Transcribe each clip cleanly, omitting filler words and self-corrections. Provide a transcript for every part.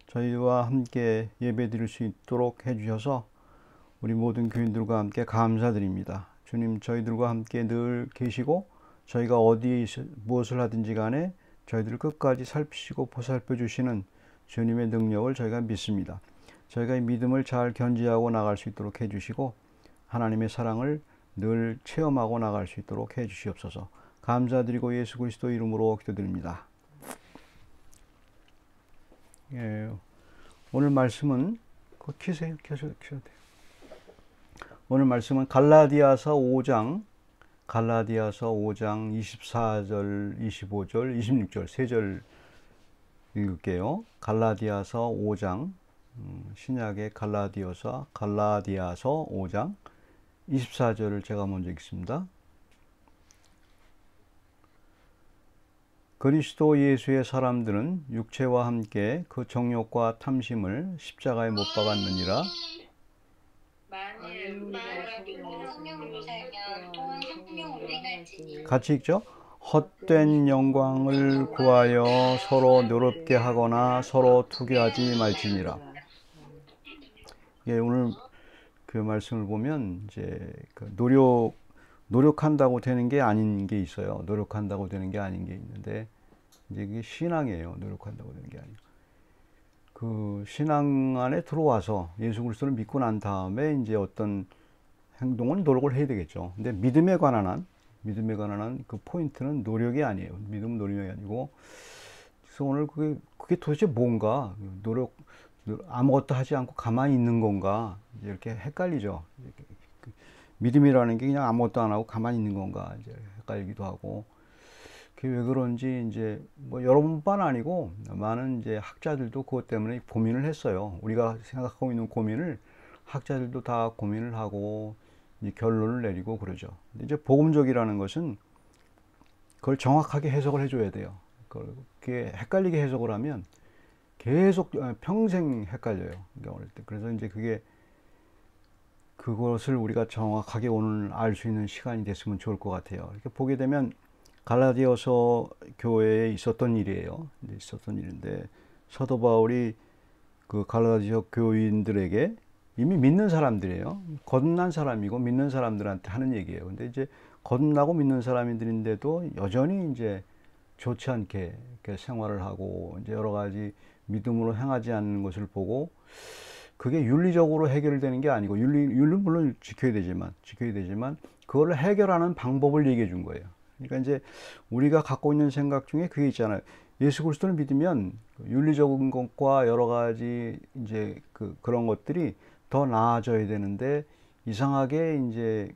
저희와 함께 예배 드릴 수 있도록 해주셔서 우리 모든 교인들과 함께 감사드립니다. 주님, 저희들과 함께 늘 계시고 저희가 어디에 무엇을 하든지 간에 저희들을 끝까지 살피시고 보살펴 주시는 주님의 능력을 저희가 믿습니다. 저희가 이 믿음을 잘 견지하고 나갈 수 있도록 해주시고 하나님의 사랑을 늘 체험하고 나갈 수 있도록 해주시옵소서. 감사드리고 예수 그리스도 이름으로 기도드립니다. 예, 오늘 말씀은 켜세요. 켜셔도 돼요. 오늘 말씀은 갈라디아서 5장 24절, 25절, 26절 세 절 읽을게요. 갈라디아서 5장 신약의 갈라디아서 5장 24절을 제가 먼저 읽습니다. 그리스도 예수의 사람들은 육체와 함께 그 정욕과 탐심을 십자가에 못 박았느니라. 같이 읽죠. 헛된 영광을 구하여 서로 노롭게 하거나 서로 투기하지 말지니라. 예, 오늘 그 말씀을 보면 이제 그 노력한다고 되는 게 아닌 게 있어요. 노력한다고 되는 게 아닌 게 있는데 이제 그게 신앙이에요. 노력한다고 되는 게 아니고 그 신앙 안에 들어와서 예수 그리스도를 믿고 난 다음에 이제 어떤 행동은 노력을 해야 되겠죠. 근데 믿음에 관한 한 그 포인트는 노력이 아니에요. 믿음은 노력이 아니고 그래서 오늘 그게 도대체 뭔가 아무것도 하지 않고 가만히 있는 건가 이렇게 헷갈리죠. 믿음이라는 게 그냥 아무것도 안 하고 가만히 있는 건가 이제 헷갈리기도 하고 그게 왜 그런지 이제 뭐 여러분뿐만 아니고 많은 이제 학자들도 그것 때문에 고민을 했어요. 우리가 생각하고 있는 고민을 학자들도 다 고민을 하고 이제 결론을 내리고 그러죠. 근데 이제 복음적이라는 것은 그걸 정확하게 해석을 해줘야 돼요. 그게 헷갈리게 해석을 하면 계속 평생 헷갈려요. 그래서 이제 그것을 우리가 정확하게 오늘 알 수 있는 시간이 됐으면 좋을 것 같아요. 이렇게 보게 되면 갈라디아서 교회에 있었던 일이에요. 있었던 일인데 사도 바울이 그 갈라디아 교인들에게 이미 믿는 사람들이에요. 거듭난 사람이고 믿는 사람들한테 하는 얘기예요. 근데 이제 거듭나고 믿는 사람들인데도 여전히 이제 좋지 않게 이렇게 생활을 하고 이제 여러 가지 믿음으로 행하지 않는 것을 보고 그게 윤리적으로 해결되는 게 아니고 윤리는 물론 지켜야 되지만 그걸 해결하는 방법을 얘기해 준 거예요. 그러니까 이제 우리가 갖고 있는 생각 중에 그게 있잖아요. 예수 그리스도를 믿으면 윤리적인 것과 여러 가지 이제 그런 것들이 더 나아져야 되는데 이상하게 이제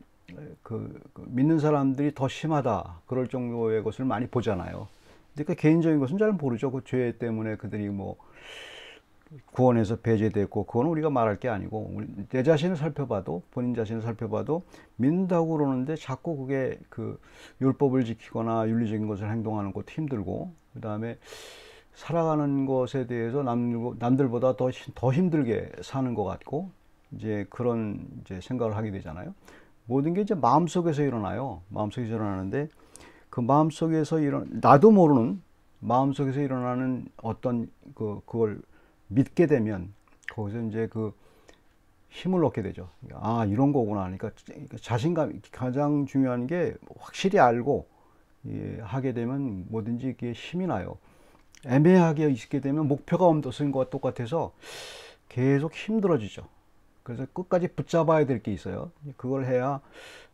믿는 사람들이 더 심하다 그럴 정도의 것을 많이 보잖아요. 근데 그 개인적인 것은 잘 모르죠. 그 죄 때문에 그들이 뭐 구원에서 배제됐고 그건 우리가 말할 게 아니고 내 자신을 살펴봐도 본인 자신을 살펴봐도 믿는다고 그러는데 자꾸 그게 그 율법을 지키거나 윤리적인 것을 행동하는 것도 힘들고 그 다음에 살아가는 것에 대해서 남들보다 더 힘들게 사는 것 같고 이제 그런 이제 생각을 하게 되잖아요. 모든 게 이제 마음속에서 일어나요. 마음속에서 일어나는데 그 마음속에서 나도 모르는 마음속에서 일어나는 어떤 그걸 믿게 되면 거기서 이제 그 힘을 얻게 되죠. 아, 이런 거구나. 그러니까 자신감, 가장 중요한 게 확실히 알고 하게 되면 뭐든지 이게 힘이 나요. 애매하게 있게 되면 목표가 없는 것과 똑같아서 계속 힘들어지죠. 그래서 끝까지 붙잡아야 될 게 있어요. 그걸 해야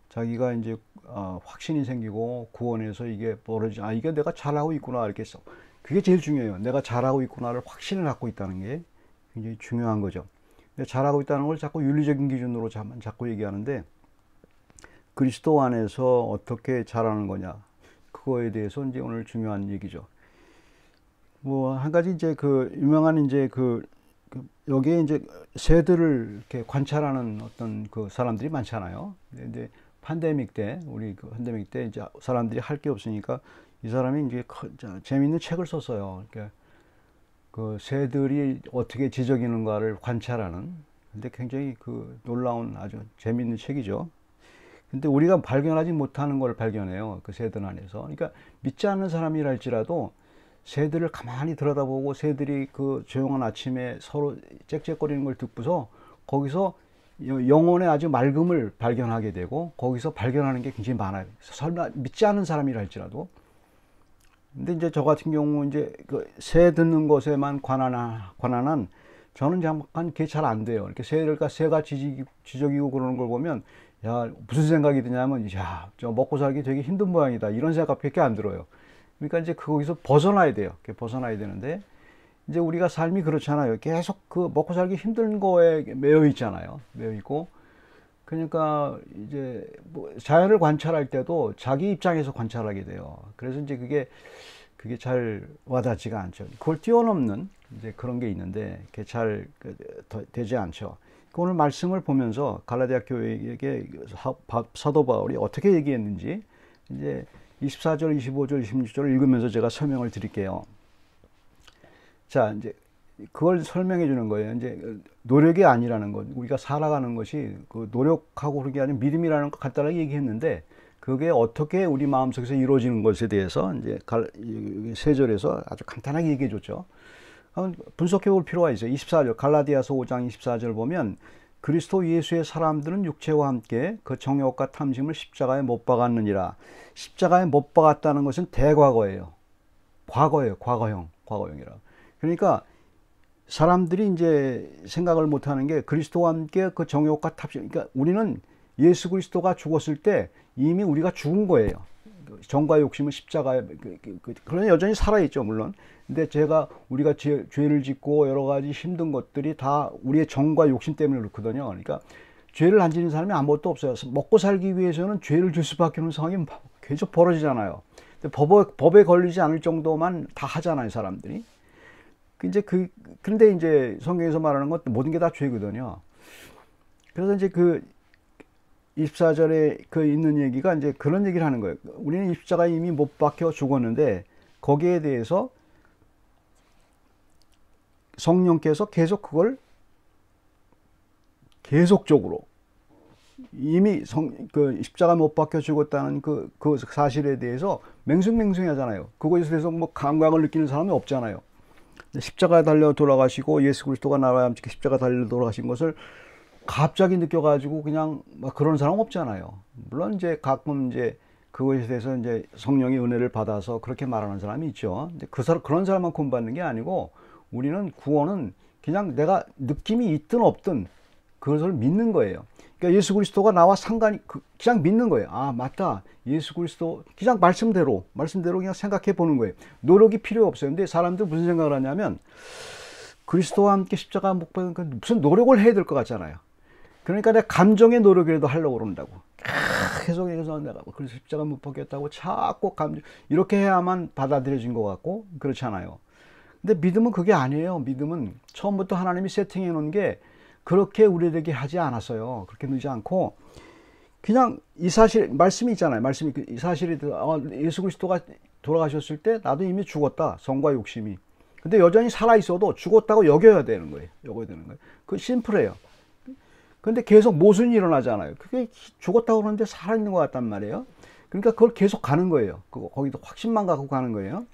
자기가 이제 확신이 생기고 구원에서 이게 이게 내가 잘하고 있구나 이렇게 해서 그게 제일 중요해요. 내가 잘하고 있구나를 확신을 갖고 있다는 게 굉장히 중요한 거죠. 근데 잘하고 있다는 걸 자꾸 윤리적인 기준으로 자꾸 얘기하는데 그리스도 안에서 어떻게 잘하는 거냐 그거에 대해서 이제 오늘 중요한 얘기죠. 뭐 한 가지 이제 유명한 이제 여기에 이제 새들을 이렇게 관찰하는 어떤 사람들이 많잖아요. 근데 팬데믹 때 이제 사람들이 할 게 없으니까 이 사람이 이제 재미있는 책을 썼어요. 그러니까 그 새들이 어떻게 지저귀는가를 관찰하는. 근데 굉장히 놀라운 아주 재미있는 책이죠. 근데 우리가 발견하지 못하는 걸 발견해요. 그 새들 안에서. 그러니까 믿지 않는 사람이랄지라도 새들을 가만히 들여다보고 새들이 그 조용한 아침에 서로 짹짹거리는 걸 듣고서 거기서 영혼의 아주 맑음을 발견하게 되고 거기서 발견하는 게 굉장히 많아요. 설마 믿지 않는 사람이라 할지라도. 근데 이제 저 같은 경우 이제 그 새 듣는 것에만 관한한 저는 약간 그게 잘 안 돼요. 이렇게 새가 지저귀고 그러는 걸 보면 야, 무슨 생각이 드냐면 야, 저 먹고 살기 되게 힘든 모양이다. 이런 생각밖에 안 들어요. 그러니까 이제 거기서 벗어나야 돼요. 벗어나야 되는데 이제 우리가 삶이 그렇잖아요. 계속 그 먹고 살기 힘든 거에 매여 있잖아요. 매여 있고. 그러니까 이제 뭐 자연을 관찰할 때도 자기 입장에서 관찰하게 돼요. 그래서 이제 그게 잘 와닿지가 않죠. 그걸 뛰어넘는 이제 그런 게 있는데 그게 잘 되지 않죠. 오늘 말씀을 보면서 갈라디아 교회에게 사도 바울이 어떻게 얘기했는지 이제 24절, 25절, 26절을 읽으면서 제가 설명을 드릴게요. 자, 이제 그걸 설명해 주는 거예요. 이제 노력이 아니라는 것, 우리가 살아가는 것이 그 노력하고 그런 게 아니라 믿음이라는 거 간단하게 얘기했는데 그게 어떻게 우리 마음속에서 이루어지는 것에 대해서 이제 세 절에서 아주 간단하게 얘기해 줬죠. 한번 분석해 볼 필요가 있어요. 24절, 갈라디아서 5장 24절 보면 그리스도 예수의 사람들은 육체와 함께 그 정욕과 탐심을 십자가에 못 박았느니라. 십자가에 못 박았다는 것은 대과거예요. 과거예요. 과거형이라. 그러니까 사람들이 이제 생각을 못 하는 게 그리스도와 함께 그 정욕과 탐심. 그러니까 우리는 예수 그리스도가 죽었을 때 이미 우리가 죽은 거예요. 정과 욕심은 십자가에, 그러나 여전히 살아있죠, 물론. 근데 우리가 죄를 짓고 여러 가지 힘든 것들이 다 우리의 정과 욕심 때문에 그렇거든요. 그러니까 죄를 안 지는 사람이 아무것도 없어요. 먹고 살기 위해서는 죄를 질 수밖에 없는 상황이 계속 벌어지잖아요. 근데 법에 걸리지 않을 정도만 다 하잖아요, 사람들이. 그런데 이제 성경에서 말하는 것 모든 게 다 죄거든요. 그래서 이제 24절에 있는 얘기가 이제 그런 얘기를 하는 거예요. 우리는 십자가에 이미 못 박혀 죽었는데 거기에 대해서 성령께서 계속 그걸 계속적으로 이미 십자가 못 박혀 죽었다는 그 사실에 대해서 맹숭맹숭 하잖아요. 그거에 대해서 뭐 감각을 느끼는 사람이 없잖아요. 십자가에 달려 돌아가시고 예수 그리스도가 나와 함께 십자가 달려 돌아가신 것을 갑자기 느껴가지고 그냥 막 그런 사람 없잖아요. 물론 이제 가끔 이제 그것에 대해서 이제 성령의 은혜를 받아서 그렇게 말하는 사람이 있죠. 근데 그런 사람만 구원받는 게 아니고 우리는 구원은 그냥 내가 느낌이 있든 없든 그것을 믿는 거예요. 그러니까 예수 그리스도가 나와 상관이 그냥 믿는 거예요. 아, 맞다. 예수 그리스도 그냥 말씀대로 그냥 생각해 보는 거예요. 노력이 필요 없어요. 근데 사람들 무슨 생각을 하냐면 그리스도와 함께 십자가 못 박은 무슨 노력을 해야 될 것 같잖아요. 그러니까 내 감정의 노력이라도 하려고 그런다고. 계속 해서 내가 그래서 십자가 못 박겠다고 자꾸 이렇게 해야만 받아들여진 것 같고 그렇잖아요. 근데 믿음은 그게 아니에요. 믿음은 처음부터 하나님이 세팅해 놓은 게 그렇게 우리에게 하지 않았어요. 그렇게 넣지 않고 그냥 이 사실 말씀이 있잖아요. 이 사실이 예수 그리스도가 돌아가셨을 때 나도 이미 죽었다. 성과 욕심이. 근데 여전히 살아 있어도 죽었다고 여겨야 되는 거예요. 그 심플해요. 근데 계속 모순이 일어나잖아요. 그게 죽었다고 그러는데 살아있는 것 같단 말이에요. 그러니까 그걸 계속 가는 거예요. 거기도 확신만 갖고 가는 거예요.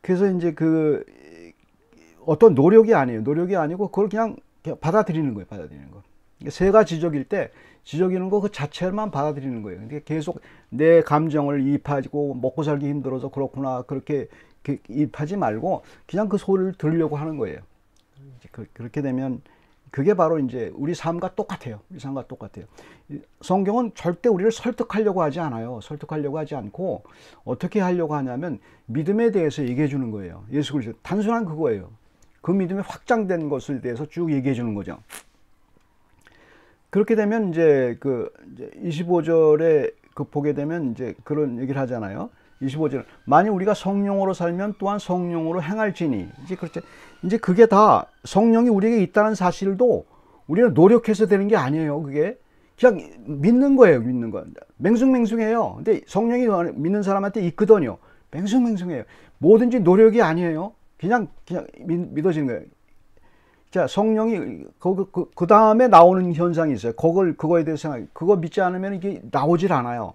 그래서 이제 어떤 노력이 아니고 그걸 그냥 받아들이는 거예요. 새가 지저귀일 때 지저귀는 거 그 자체만 받아들이는 거예요. 근데 계속 내 감정을 이입하고 먹고 살기 힘들어서 그렇구나 그렇게 이입하지 말고 그냥 그 소리를 들으려고 하는 거예요. 그렇게 되면 그게 바로 이제 우리 삶과 똑같아요. 성경은 절대 우리를 설득하려고 하지 않아요. 설득하려고 하지 않고 어떻게 하려고 하냐면 믿음에 대해서 얘기해 주는 거예요. 예수 그리스도 단순한 그거예요. 그 믿음이 확장된 것에 대해서 쭉 얘기해 주는 거죠. 그렇게 되면 이제 25절에 보게 되면 이제 그런 얘기를 하잖아요. 25절. 만일 우리가 성령으로 살면 또한 성령으로 행할지니. 이제 그게 다 성령이 우리에게 있다는 사실도 우리는 노력해서 되는 게 아니에요. 그게 그냥 믿는 거예요. 맹숭맹숭해요. 근데 성령이 믿는 사람한테 있거든요. 맹숭맹숭해요. 뭐든지 노력이 아니에요. 그냥 믿어지는 거예요. 자, 성령이 그 다음에 나오는 현상이 있어요. 그거에 대해서 그거 믿지 않으면 이게 나오질 않아요.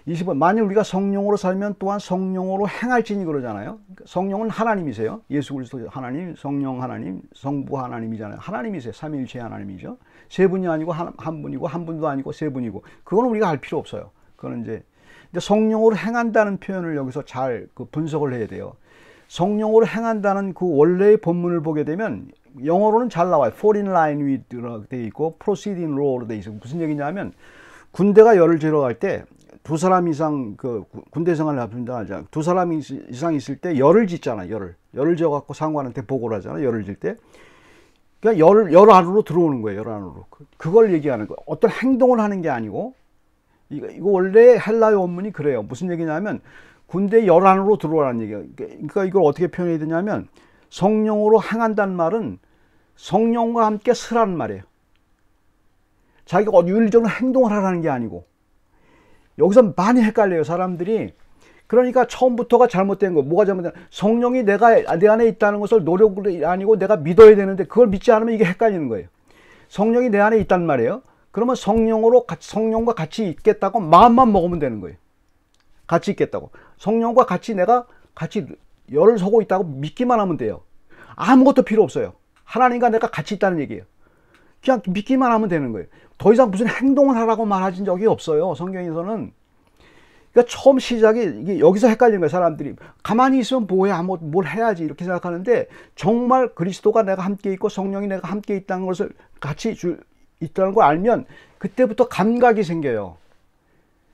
20번 만일 우리가 성령으로 살면 또한 성령으로 행할지니 그러잖아요. 성령은 하나님이세요. 예수 그리스도 하나님, 성령 하나님, 성부 하나님이잖아요. 하나님이세요. 삼위일체 하나님이죠. 세 분이 아니고 한 분이고 한 분도 아니고 세 분이고 그거는 우리가 알 필요 없어요. 그거는 이제 성령으로 행한다는 표현을 여기서 잘 분석을 해야 돼요. 성령으로 행한다는 그 원래의 본문을 보게 되면 영어로는 잘 나와요. fall in line with라고 되어 있고 proceed in law로 되어 있어요. 무슨 얘기냐면 군대가 열을 지러 갈 때 두 사람 이상 군대 생활을 합니다. 두 사람 이상 있을 때 열을 짓잖아. 열을 지어 갖고 상관한테 보고를 하잖아. 열을 질 때. 그러니까 열 안으로 들어오는 거예요. 열 안으로. 그걸 얘기하는 거예요. 어떤 행동을 하는 게 아니고 이거 원래 헬라의 원문이 그래요. 무슨 얘기냐면 군대 열 안으로 들어오라는 얘기예요. 그러니까 이걸 어떻게 표현해야 되냐면 성령으로 행한다는 말은 성령과 함께 쓰라는 말이에요. 자기가 윤리적으로 행동을 하라는 게 아니고 여기서 많이 헷갈려요. 사람들이. 그러니까 처음부터가 잘못된 거. 뭐가 잘못된 거. 성령이 내 안에 있다는 것을 노력으로 아니고 내가 믿어야 되는데 그걸 믿지 않으면 이게 헷갈리는 거예요. 성령이 내 안에 있단 말이에요. 그러면 성령과 같이 있겠다고 마음만 먹으면 되는 거예요. 같이 있겠다고. 성령과 같이 내가 같이 열을 서고 있다고 믿기만 하면 돼요. 아무것도 필요 없어요. 하나님과 내가 같이 있다는 얘기예요. 그냥 믿기만 하면 되는 거예요. 더 이상 무슨 행동을 하라고 말하신 적이 없어요. 성경에서는. 그러니까 처음 시작이 이게 여기서 헷갈리는 거예요. 사람들이. 가만히 있으면 뭐해? 뭘 해야지 이렇게 생각하는데 정말 그리스도가 내가 함께 있고 성령이 내가 함께 있다는 것을 같이 있다는 걸 알면 그때부터 감각이 생겨요.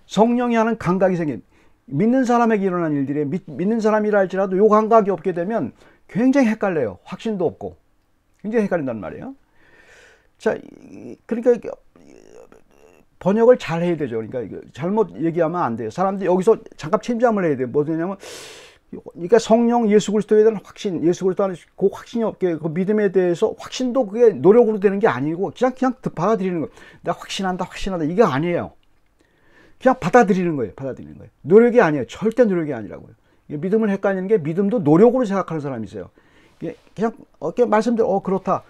성령이 하는 감각이 생겨요. 믿는 사람에게 일어난 일들이 믿는 사람이라 할지라도 요 감각이 없게 되면 굉장히 헷갈려요. 확신도 없고. 굉장히 헷갈린단 말이에요. 자, 그러니까 번역을 잘 해야 되죠. 그러니까 잘못 얘기하면 안 돼요. 사람들이 여기서 잠깐 침잠을 해야 돼요. 뭐냐면, 그러니까 성령 예수 그리스도에 대한 확신, 예수 그리스도 안에 그 확신이 없게 그 믿음에 대해서 확신도 그게 노력으로 되는 게 아니고 그냥 받아들이는 거예요. 내가 확신한다. 이게 아니에요. 그냥 받아들이는 거예요. 노력이 아니에요. 절대 노력이 아니라고요. 믿음을 헷갈리는 게 믿음도 노력으로 생각하는 사람이 있어요. 그냥 어떻게 말씀대로 그렇다.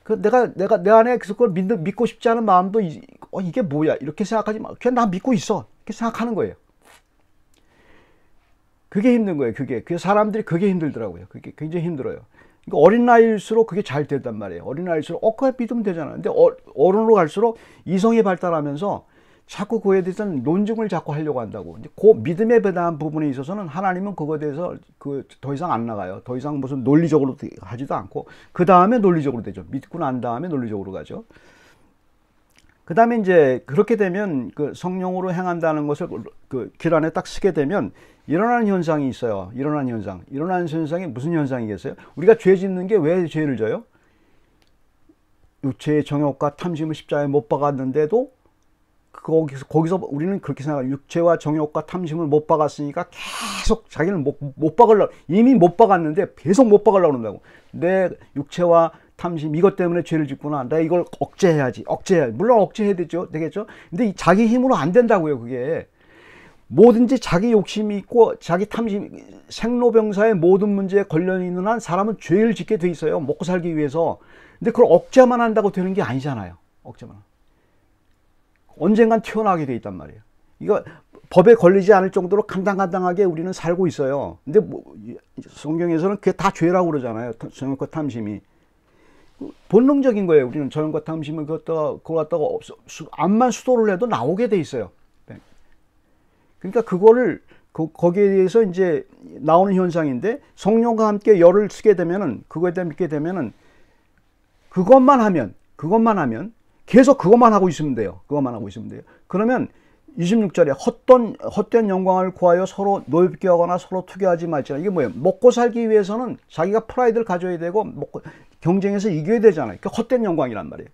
내가 내 안에 그걸 믿고 싶지 않은 마음도 이게 뭐야 이렇게 생각하지 마. 그냥 나 믿고 있어 이렇게 생각하는 거예요. 그게 힘든 거예요. 그 사람들이 그게 힘들더라고요. 그게 굉장히 힘들어요. 그러니까 어린 나이일수록 그게 잘 된단 말이에요. 어린 나이일수록 그냥 믿으면 되잖아. 근데 어른으로 갈수록 이성이 발달하면서 자꾸 그거에 대해서는 논증을 자꾸 하려고 한다고. 그 믿음에 대한 부분에 있어서는 하나님은 그거에 대해서 더 이상 안 나가요. 더 이상 무슨 논리적으로 하지도 않고 그 다음에 논리적으로 되죠. 믿고 난 다음에 논리적으로 가죠. 그 다음에 이제 그렇게 되면 그 성령으로 행한다는 것을 그 길 안에 딱 쓰게 되면 일어나는 현상이 있어요. 일어나는 현상이 무슨 현상이겠어요? 우리가 죄 짓는 게 왜 죄를 져요? 육체의 정욕과 탐심을 십자가에 못 박았는데도 거기서 우리는 그렇게 생각해요. 육체와 정욕과 탐심을 못 박았으니까 계속 자기는 못 박으려고, 이미 못 박았는데 계속 못 박으려고 그런다고. 내 육체와 탐심, 이것 때문에 죄를 짓구나. 내가 이걸 억제해야지. 물론 억제해야 되겠죠. 근데 자기 힘으로 안 된다고요, 그게. 뭐든지 자기 욕심이 있고, 자기 탐심, 생로병사의 모든 문제에 걸려있는 한 사람은 죄를 짓게 돼 있어요. 먹고 살기 위해서. 근데 그걸 억제만 한다고 되는 게 아니잖아요. 억제만. 언젠간 튀어나오게 돼 있단 말이에요. 이거 법에 걸리지 않을 정도로 간당간당하게 우리는 살고 있어요. 근데 성경에서는 그게 다 죄라고 그러잖아요. 정욕과 탐심이. 본능적인 거예요. 우리는 정욕과 탐심을 그거 갖다가 암만 수도를 해도 나오게 돼 있어요. 그러니까 그거를 거기에 대해서 이제 나오는 현상인데 성령과 함께 열을 쓰게 되면은 그거에 대해 믿게 되면은 그것만 하면 계속 그것만 하고 있으면 돼요. 그러면 26절에 헛된 영광을 구하여 서로 노엽게 하거나 서로 투교하지 말지라. 이게 뭐예요? 먹고 살기 위해서는 자기가 프라이드를 가져야 되고 경쟁에서 이겨야 되잖아요. 그게 헛된 영광이란 말이에요.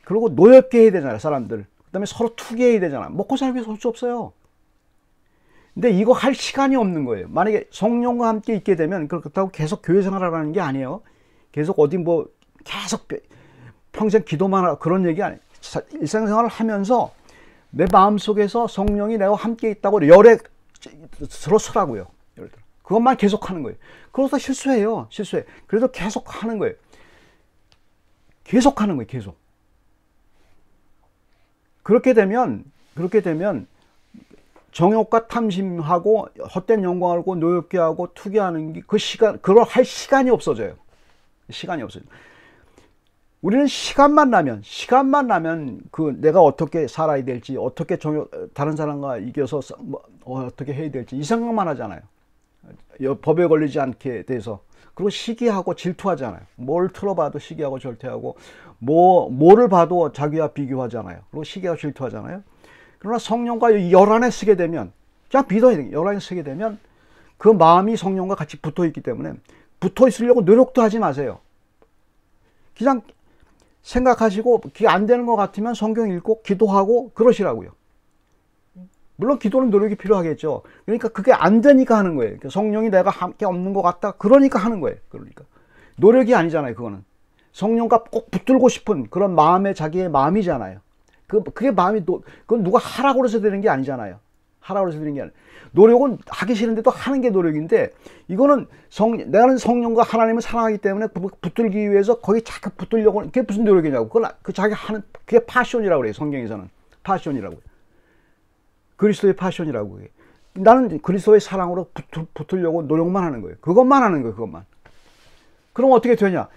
그리고 노엽게 해야 되잖아요, 사람들. 그 다음에 서로 투기해야 되잖아요. 먹고 살기 위해서 할 수 없어요. 근데 이거 할 시간이 없는 거예요. 만약에 성령과 함께 있게 되면 그렇다고 계속 교회 생활하라는 게 아니에요. 계속 계속 평생 기도만 하라 그런 얘기 아니에요. 일상생활을 하면서 내 마음속에서 성령이 내가 함께 있다고 열에 서라고요. 그것만 계속 하는 거예요. 그러다 실수해. 그래도 계속 하는 거예요. 계속. 그렇게 되면 정욕과 탐심하고 헛된 영광을 하고 노엽게 하고 투기하는 게 그 시간, 그걸 할 시간이 없어져요. 시간이 없어요. 우리는 시간만 나면 그 내가 어떻게 살아야 될지, 어떻게 다른 사람과 이겨서 어떻게 해야 될지 이 생각만 하잖아요. 법에 걸리지 않게 돼서. 그리고 시기하고 질투하잖아요. 뭘 틀어봐도 시기하고 질투하고, 뭐를 봐도 자기와 비교하잖아요. 그리고 시기하고 질투하잖아요. 그러나 성령과 열 안에 쓰게 되면, 그냥 믿어야 돼요. 열 안에 쓰게 되면 그 마음이 성령과 같이 붙어 있기 때문에 붙어 있으려고 노력도 하지 마세요. 그냥 생각하시고 그게 안 되는 것 같으면 성경 읽고 기도하고 그러시라고요. 물론 기도는 노력이 필요하겠죠. 그러니까 그게 안 되니까 하는 거예요. 성령이 내가 함께 없는 것 같다. 그러니까 하는 거예요. 그러니까 노력이 아니잖아요. 그거는 성령과 꼭 붙들고 싶은 그런 마음의 자기의 마음이잖아요. 그게 마음이 그건 누가 하라고 그래서 되는 게 아니잖아요. 하라고 해서 되는 게 아니라 노력은 하기 싫은데도 하는 게 노력인데, 이거는 내가는 성령과 하나님을 사랑하기 때문에 붙들기 위해서 거기 자꾸 붙들려고, 그게 무슨 노력이냐고. 그건 그 자기 하는, 그게 파션이라고 그래요. 성경에서는 파션이라고. 그리스도의 파션이라고. 그게. 나는 그리스도의 사랑으로 붙으려고 노력만 하는 거예요. 그것만 하는 거예요. 그것만. 그럼 어떻게 되냐?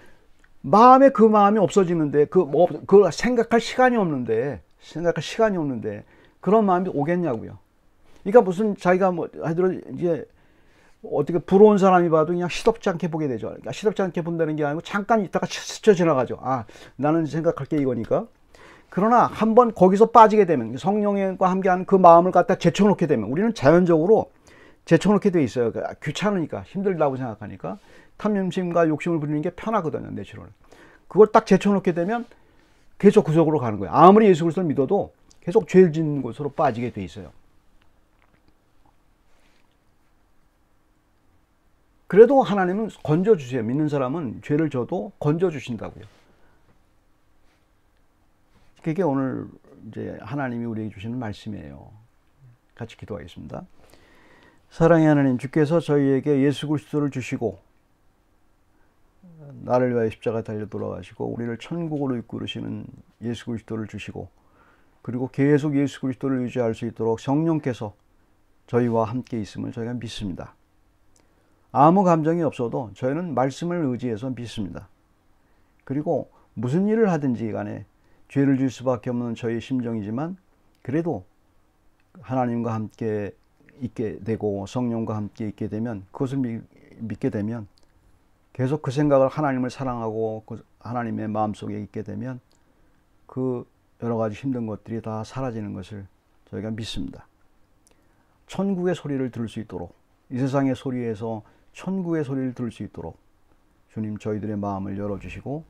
마음에 그 마음이 없어지는데, 그 생각할 시간이 없는데 그런 마음이 오겠냐고요. 그러니까 무슨 자기가 하여튼 이제 어떻게 부러운 사람이 봐도 그냥 시덥지 않게 보게 되죠. 그러니까 시덥지 않게 본다는 게 아니고 잠깐 있다가 스쳐 지나가죠. 아, 나는 생각할 게 이거니까. 그러나 한번 거기서 빠지게 되면, 성령과 함께하는 그 마음을 갖다 제쳐놓게 되면, 우리는 자연적으로 제쳐놓게 돼 있어요. 귀찮으니까, 힘들다고 생각하니까 탐심과 욕심을 부리는 게 편하거든요. 내추럴. 그걸 딱 제쳐놓게 되면 계속 그 속으로 가는 거예요. 아무리 예수 그리스도를 믿어도 계속 죄를 짓는 곳으로 빠지게 돼 있어요. 그래도 하나님은 건져주세요. 믿는 사람은 죄를 져도 건져주신다고요. 그게 오늘 이제 하나님이 우리에게 주시는 말씀이에요. 같이 기도하겠습니다. 사랑의 하나님, 주께서 저희에게 예수 그리스도를 주시고 나를 위하여 십자가 달려 돌아가시고 우리를 천국으로 이끌으시는 예수 그리스도를 주시고, 그리고 계속 예수 그리스도를 유지할 수 있도록 성령께서 저희와 함께 있음을 저희가 믿습니다. 아무 감정이 없어도 저희는 말씀을 의지해서 믿습니다. 그리고 무슨 일을 하든지 간에 죄를 질 수밖에 없는 저희의 심정이지만, 그래도 하나님과 함께 있게 되고 성령과 함께 있게 되면, 그것을 믿게 되면, 계속 그 생각을, 하나님을 사랑하고 그 하나님의 마음속에 있게 되면 그 여러 가지 힘든 것들이 다 사라지는 것을 저희가 믿습니다. 천국의 소리를 들을 수 있도록, 이 세상의 소리에서 천국의 소리를 들을 수 있도록 주님 저희들의 마음을 열어주시고,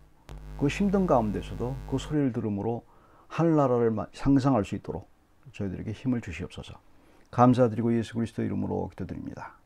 그 힘든 가운데서도 그 소리를 들음으로 하늘나라를 상상할 수 있도록 저희들에게 힘을 주시옵소서. 감사드리고 예수 그리스도 이름으로 기도드립니다.